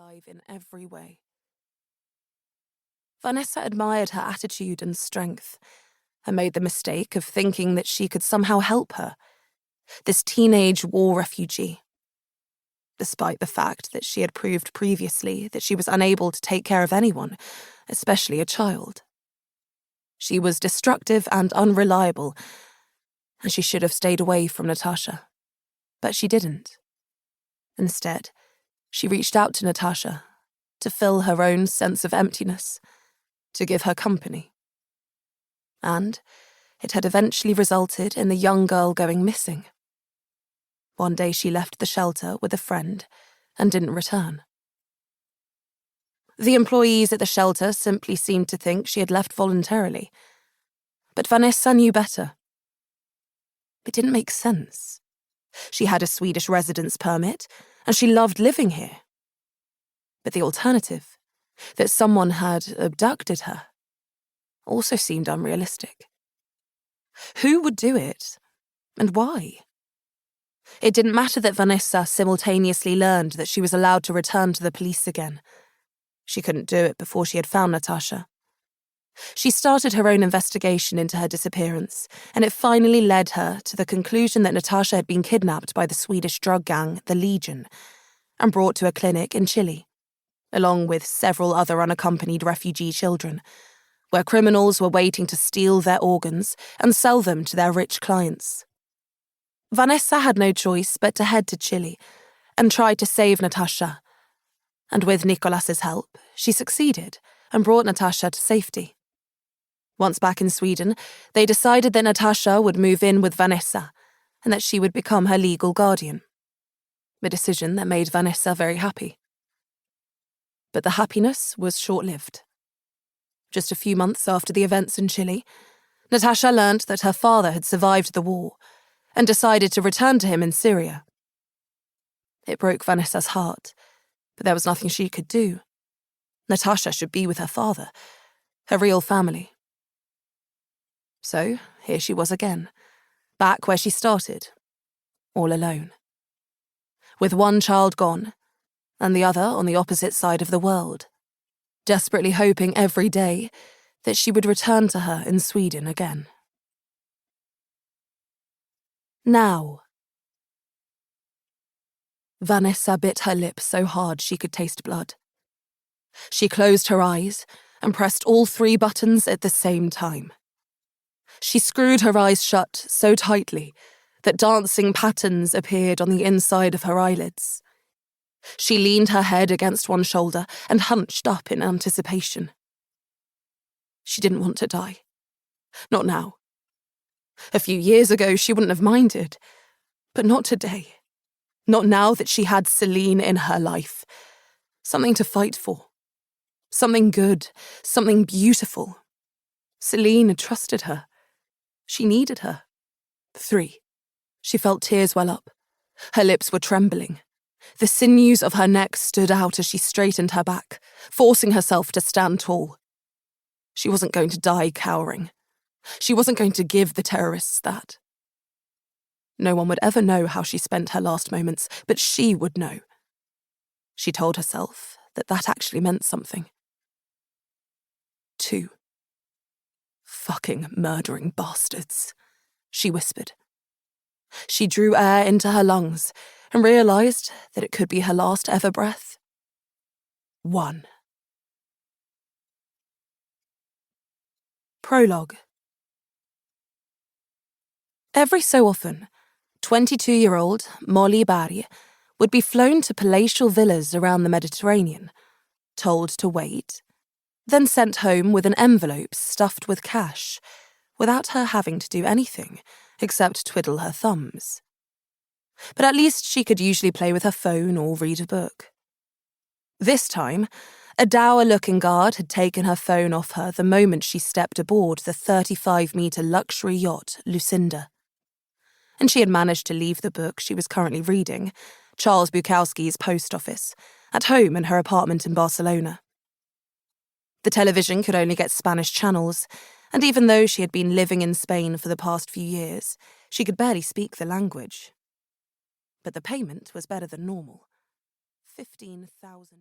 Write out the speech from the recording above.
alive in every way. Vanessa admired her attitude and strength, and made the mistake of thinking that she could somehow help her, this teenage war refugee, despite the fact that she had proved previously that she was unable to take care of anyone, especially a child. She was destructive and unreliable, and she should have stayed away from Natasha. But she didn't. Instead, she reached out to Natasha to fill her own sense of emptiness, to give her company. And it had eventually resulted in the young girl going missing. One day she left the shelter with a friend and didn't return. The employees at the shelter simply seemed to think she had left voluntarily. But Vanessa knew better. It didn't make sense. She had a Swedish residence permit, and she loved living here. But the alternative, that someone had abducted her, also seemed unrealistic. Who would do it, and why? It didn't matter that Vanessa simultaneously learned that she was allowed to return to the police again. She couldn't do it before she had found Natasha. She started her own investigation into her disappearance, and it finally led her to the conclusion that Natasha had been kidnapped by the Swedish drug gang, the Legion, and brought to a clinic in Chile, along with several other unaccompanied refugee children, where criminals were waiting to steal their organs and sell them to their rich clients. Vanessa had no choice but to head to Chile and try to save Natasha, and with Nicolas's help, she succeeded and brought Natasha to safety. Once back in Sweden, they decided that Natasha would move in with Vanessa and that she would become her legal guardian, a decision that made Vanessa very happy. But the happiness was short-lived. Just a few months after the events in Chile, Natasha learned that her father had survived the war and decided to return to him in Syria. It broke Vanessa's heart, but there was nothing she could do. Natasha should be with her father, her real family. So, here she was again, back where she started, all alone. With one child gone, and the other on the opposite side of the world, desperately hoping every day that she would return to her in Sweden again. Now. Vanessa bit her lip so hard she could taste blood. She closed her eyes and pressed all 3 buttons at the same time. She screwed her eyes shut so tightly that dancing patterns appeared on the inside of her eyelids. She leaned her head against one shoulder and hunched up in anticipation. She didn't want to die. Not now. A few years ago, she wouldn't have minded. But not today. Not now that she had Celine in her life. Something to fight for. Something good. Something beautiful. Celine had trusted her. She needed her. 3. She felt tears well up. Her lips were trembling. The sinews of her neck stood out as she straightened her back, forcing herself to stand tall. She wasn't going to die cowering. She wasn't going to give the terrorists that. No one would ever know how she spent her last moments, but she would know. She told herself that that actually meant something. 2. Fucking murdering bastards, she whispered. She drew air into her lungs and realised that it could be her last ever breath. 1. Prologue. Every so often, 22-year-old Molly Barry would be flown to palatial villas around the Mediterranean, told to wait, then sent home with an envelope stuffed with cash, without her having to do anything except twiddle her thumbs. But at least she could usually play with her phone or read a book. This time, a dour-looking guard had taken her phone off her the moment she stepped aboard the 35-metre luxury yacht Lucinda. And she had managed to leave the book she was currently reading, Charles Bukowski's Post Office, at home in her apartment in Barcelona. The television could only get Spanish channels, and even though she had been living in Spain for the past few years, she could barely speak the language. But the payment was better than normal. 15,000